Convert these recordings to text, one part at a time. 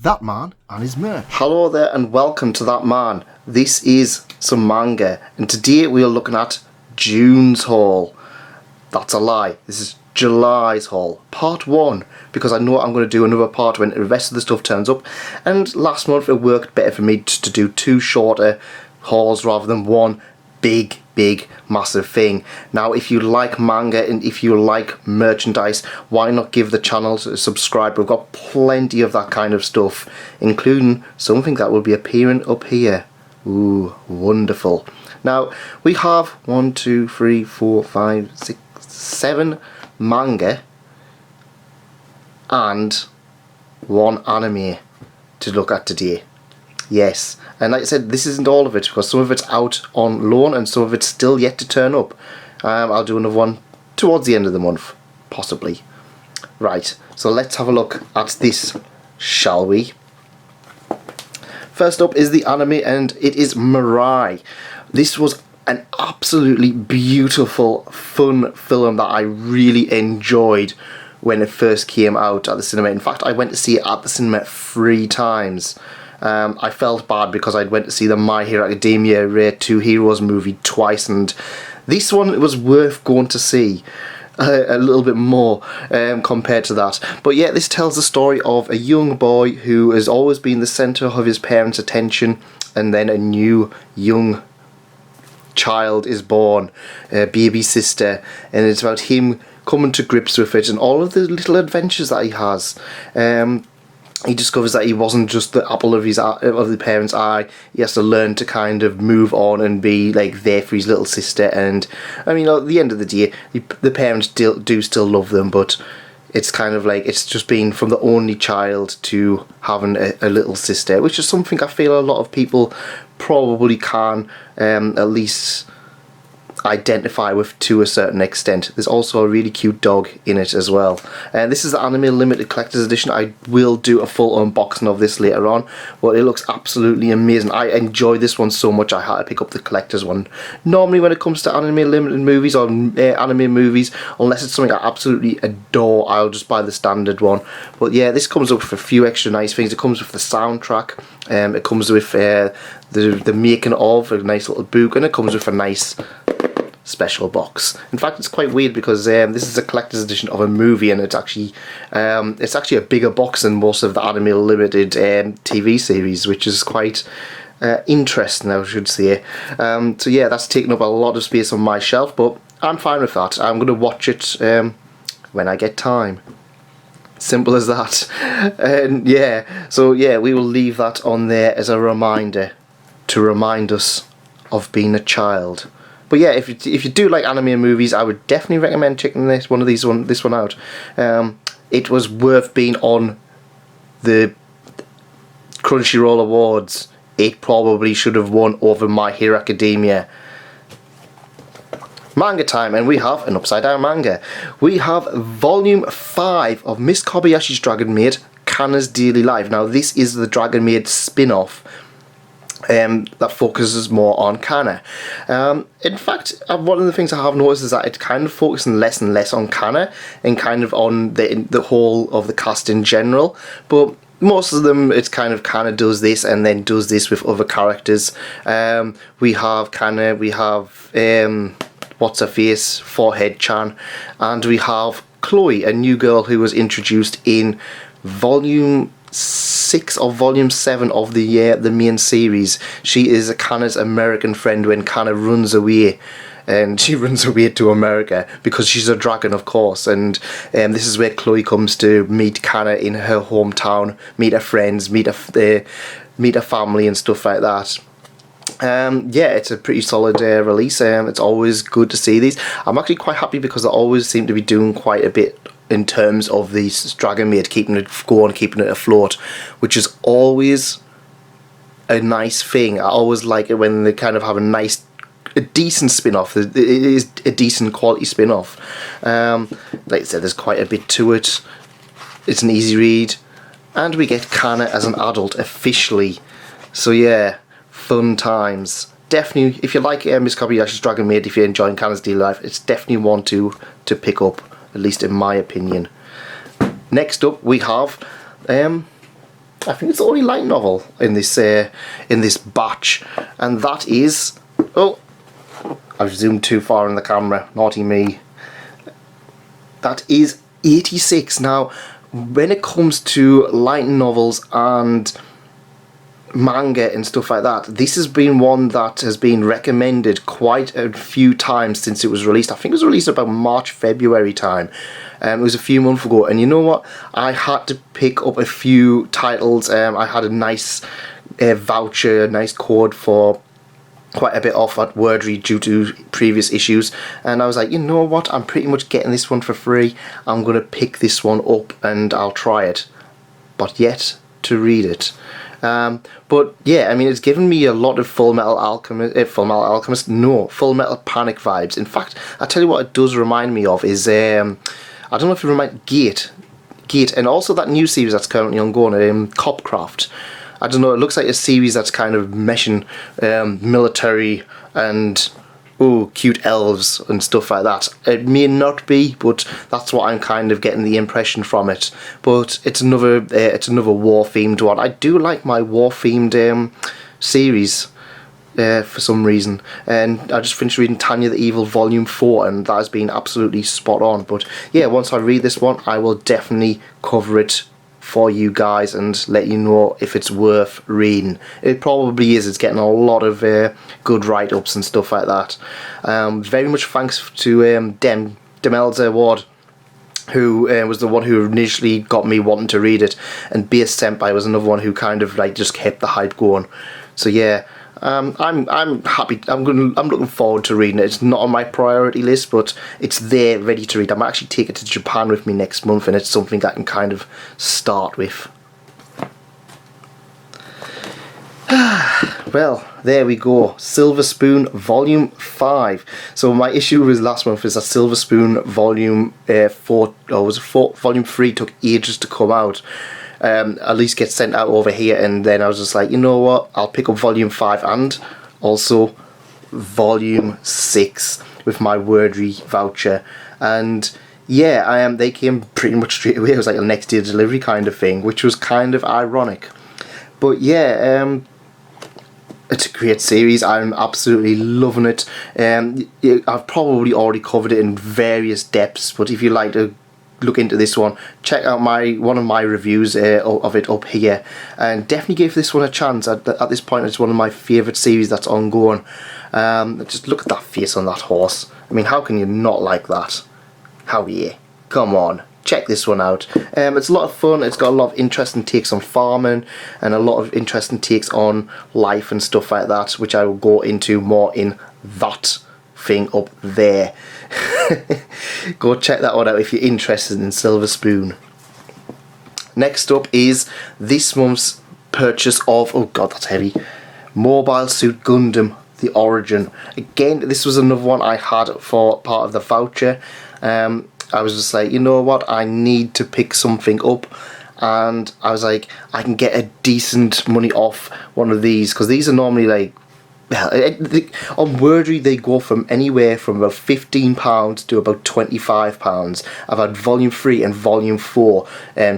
That Man and His Merch. Hello there and welcome to That Man. This is some manga and today we are looking at June's haul. That's a lie. This is July's haul. Part 1, because I know I'm going to do another part when the rest of the stuff turns up, and last month it worked better for me to do 2 shorter hauls rather than one big massive thing. Now if you like manga and if you like merchandise, why not give the channel a subscribe? We've got plenty of that kind of stuff, including something that will be appearing up here. Ooh, wonderful. Now we have 1, 2, 3, 4, 5, 6, 7 manga and 1 anime to look at today. Yes, and like I said, this isn't all of it because some of it's out on loan and some of it's still yet to turn up. I'll do another one towards the end of the month, possibly. Right, so let's have a look at this, shall we? First up is the anime, and it is Mirai. This was an absolutely beautiful, fun film that I really enjoyed when it first came out at the cinema. In fact, I went to see it at the cinema 3 times. I felt bad because I went to see the My Hero Academia 2 Heroes movie twice, and this one it was worth going to see a little bit more compared to that. But yeah, this tells the story of a young boy who has always been the centre of his parents' attention, and then a new young child is born, a baby sister, and it's about him coming to grips with it and all of the little adventures that he has. He discovers that he wasn't just the apple of his of the parents' eye. He has to learn to kind of move on and be like there for his little sister. And I mean, at the end of the day, the parents do still love them, but it's kind of like it's just been from the only child to having a little sister, which is something I feel a lot of people probably can at least identify with to a certain extent. There's also a really cute dog in it as well. And this is the Anime Limited Collector's Edition. I will do a full unboxing of this later on, but it looks absolutely amazing. I enjoy this one so much I had to pick up the collector's one. Normally when it comes to Anime Limited movies or anime movies, unless it's something I absolutely adore, I'll just buy the standard one. But yeah, this comes up with a few extra nice things. It comes with the soundtrack, it comes with the making of a nice little book, and it comes with a nice special box. In fact, it's quite weird because this is a collector's edition of a movie, and it's actually a bigger box than most of the Anime Limited TV series, which is quite interesting, I should say. So yeah, that's taken up a lot of space on my shelf, but I'm fine with that. I'm going to watch it when I get time. Simple as that. And yeah, so yeah, we will leave that on there as a reminder to remind us of being a child. But yeah, if you do like anime movies, I would definitely recommend checking this one out. It was worth being on the Crunchyroll Awards. It probably should have won over My Hero Academia. Manga time, and we have an upside down manga. We have volume 5 of Miss Kobayashi's Dragon Maid, Kanna's Daily Life. Now this is the Dragon Maid spin-off that focuses more on Kanna. In fact, one of the things I have noticed is that it's kind of focusing less and less on Kanna and kind of on the whole of the cast in general, but most of them it's kind of Kanna does this and then does this with other characters. We have Kanna, we have what's her face, Forehead-chan, and we have Chloe, a new girl who was introduced in volume 6 or volume 7 of the main series. She is Kanna's American friend when Kanna runs away, and she runs away to America because she's a dragon, of course. And this is where Chloe comes to meet Kanna in her hometown, meet her friends, meet her family and stuff like that. Yeah, it's a pretty solid release. It's always good to see these. I'm actually quite happy because they always seem to be doing quite a bit in terms of the Dragon Maid, keeping it going, keeping it afloat, which is always a nice thing. I always like it when they kind of have a decent spin-off. It is a decent quality spin-off. Like I said, there's quite a bit to it. It's an easy read, and we get Kanna as an adult officially. So yeah, fun times. Definitely, if you like Miss Kobayashi's Dragon Maid, if you're enjoying Kanna's Daily Life, it's definitely one to pick up, at least in my opinion. Next up we have I think it's the only light novel in this batch, and that is, oh, I've zoomed too far in the camera, naughty me. That is 86. Now, when it comes to light novels and manga and stuff like that, this has been one that has been recommended quite a few times since it was released. I think it was released about March, February time. It was a few months ago, and you know what? I had to pick up a few titles. I had a nice voucher, a nice code for quite a bit off at Wordry due to previous issues, and I was like, you know what? I'm pretty much getting this one for free. I'm gonna pick this one up and I'll try it, but yet to read it. But yeah, I mean, it's given me a lot of Full Metal Alchemist, no, Full Metal Panic vibes. In fact, I tell you what it does remind me of is, I don't know if it reminds Gate, and also that new series that's currently ongoing, Copcraft. I don't know, it looks like a series that's kind of meshing military and cute elves and stuff like that. It may not be, but that's what I'm kind of getting the impression from it. But it's another war-themed one. I do like my war-themed series for some reason. And I just finished reading Tanya the Evil Volume 4, and that has been absolutely spot on. But yeah, once I read this one, I will definitely cover it for you guys and let you know if it's worth reading. It probably is. It's getting a lot of good write-ups and stuff like that. Very much thanks to Demelza Ward, who was the one who initially got me wanting to read it, and Base Senpai was another one who kind of like just kept the hype going. So yeah, I'm happy. I'm looking forward to reading it. It's not on my priority list, but it's there, ready to read. I'm actually taking it to Japan with me next month, and it's something I can kind of start with. Well, there we go. Silver Spoon Volume 5. So my issue with last month is that Silver Spoon Volume 4, or was it 4? Volume 3 took ages to come out. At least get sent out over here, and then I was just like, you know what, I'll pick up Volume 5 and also Volume 6 with my Wordry voucher. And yeah, they came pretty much straight away. It was like a next day delivery kind of thing, which was kind of ironic. But yeah, it's a great series. I'm absolutely loving it. I've probably already covered it in various depths, but if you like to look into this one, check out one of my reviews of it up here, and definitely give this one a chance. At this point, it's one of my favourite series that's ongoing. Just look at that face on that horse. I mean, how can you not like that? How yeah, come on, check this one out. It's a lot of fun. It's got a lot of interesting takes on farming and a lot of interesting takes on life and stuff like that, which I will go into more in that thing up there. Go check that one out if you're interested in Silver Spoon. Next up is this month's purchase of, oh god, that's heavy, Mobile Suit Gundam The Origin. Again, this was another one I had for part of the voucher. I was just like, you know what, I need to pick something up, and I was like, I can get a decent money off one of these, because these are normally like, on Wordry they go from anywhere from about £15 to about £25. I've had Volume 3 and Volume 4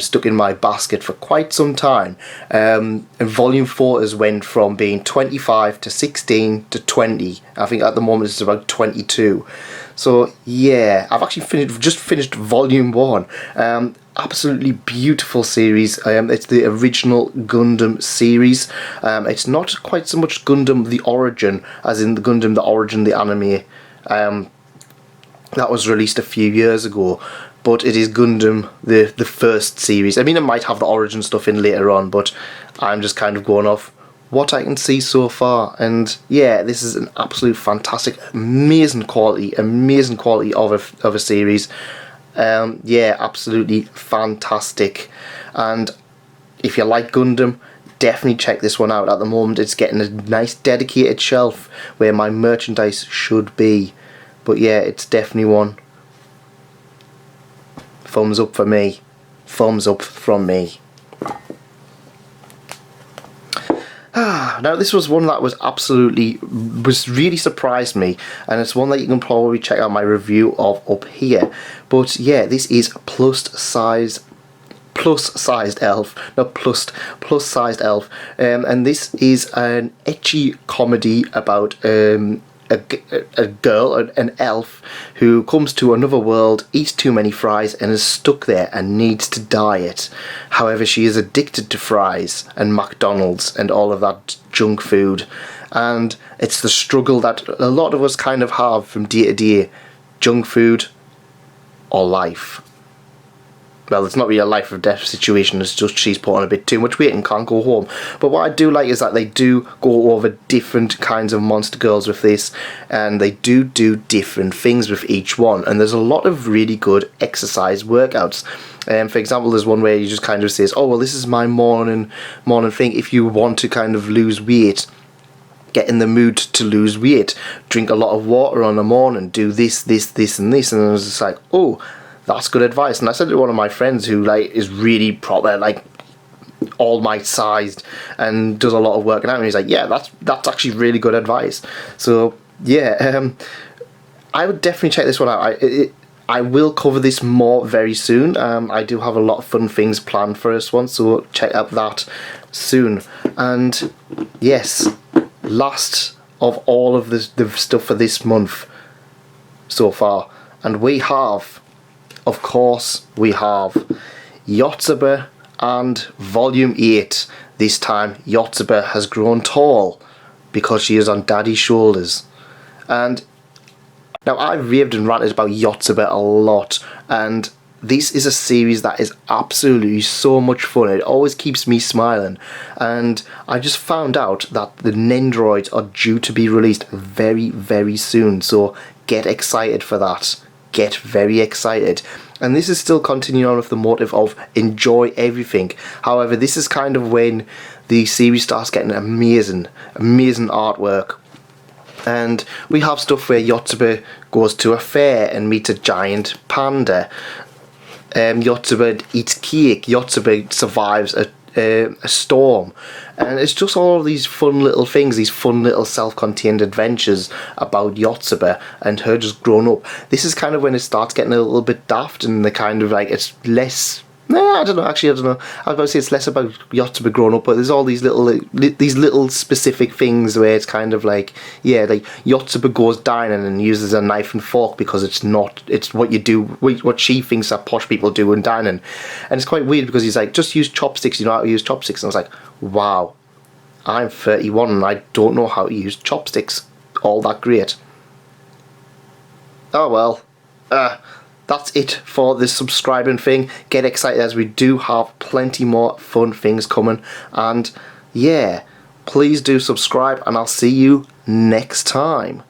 stuck in my basket for quite some time, and Volume 4 has went from being 25 to 16 to 20. I think at the moment it's about 22. So yeah, I've actually just finished Volume 1. Absolutely beautiful series. It's the original Gundam series. It's not quite so much Gundam The Origin as in the Gundam The Origin, the anime. That was released a few years ago, but it is Gundam the first series. I mean, it might have the Origin stuff in later on, but I'm just kind of going off what I can see so far. And yeah, this is an absolute fantastic, amazing quality of a series. Yeah, absolutely fantastic. And if you like Gundam, definitely check this one out. At the moment it's getting a nice dedicated shelf where my merchandise should be. But yeah, it's definitely one. Thumbs up for me. Thumbs up from me. Now this was one that was really surprised me, and it's one that you can probably check out my review of up here. But yeah, this is plus size plus-sized elf, not plus-sized elf, and this is an ecchi comedy about a girl, an elf, who comes to another world, eats too many fries, and is stuck there and needs to diet. However, she is addicted to fries and McDonald's and all of that junk food, and it's the struggle that a lot of us kind of have from day to day: junk food or life. Well, it's not really a life or death situation, it's just she's put on a bit too much weight and can't go home. But what I do like is that they do go over different kinds of monster girls with this, and they do different things with each one, and there's a lot of really good exercise workouts. For example, there's one where you just kind of says, oh well, this is my morning thing. If you want to kind of lose weight, get in the mood to lose weight, drink a lot of water on the morning, do this and this, and I was just like, oh, that's good advice. And I said to one of my friends who like is really proper, like all might sized and does a lot of working out, and he's like, yeah, that's actually really good advice. So yeah, I would definitely check this one out. I will cover this more very soon. I do have a lot of fun things planned for this one, so check out that soon. And yes, last of all of the stuff for this month so far, and we have, of course, we have Yotsuba and Volume 8. This time, Yotsuba has grown tall because she is on Daddy's shoulders. And now, I've raved and ranted about Yotsuba a lot, and this is a series that is absolutely so much fun. It always keeps me smiling, and I just found out that the Nendroids are due to be released very, very soon, so get excited for that. Get very excited. And this is still continuing on with the motive of enjoy everything. However, this is kind of when the series starts getting amazing artwork. And we have stuff where Yotsuba goes to a fair and meets a giant panda. Yotsuba eats cake. Yotsuba survives a storm, and it's just all of these fun little things, these fun little self-contained adventures about Yotsuba and her just grown up. This is kind of when it starts getting a little bit daft, and the kind of like, it's less, I don't know. I was about to say it's less about Yotsuba growing up, but there's all these little specific things where it's kind of like, yeah, like Yotsuba goes dining and uses a knife and fork because it's what you do, what she thinks that posh people do in dining. And it's quite weird because he's like, just use chopsticks, you know how to use chopsticks. And I was like, wow, I'm 31 and I don't know how to use chopsticks all that great. Oh well, that's it for this subscribing thing. Get excited, as we do have plenty more fun things coming. And yeah, please do subscribe, and I'll see you next time.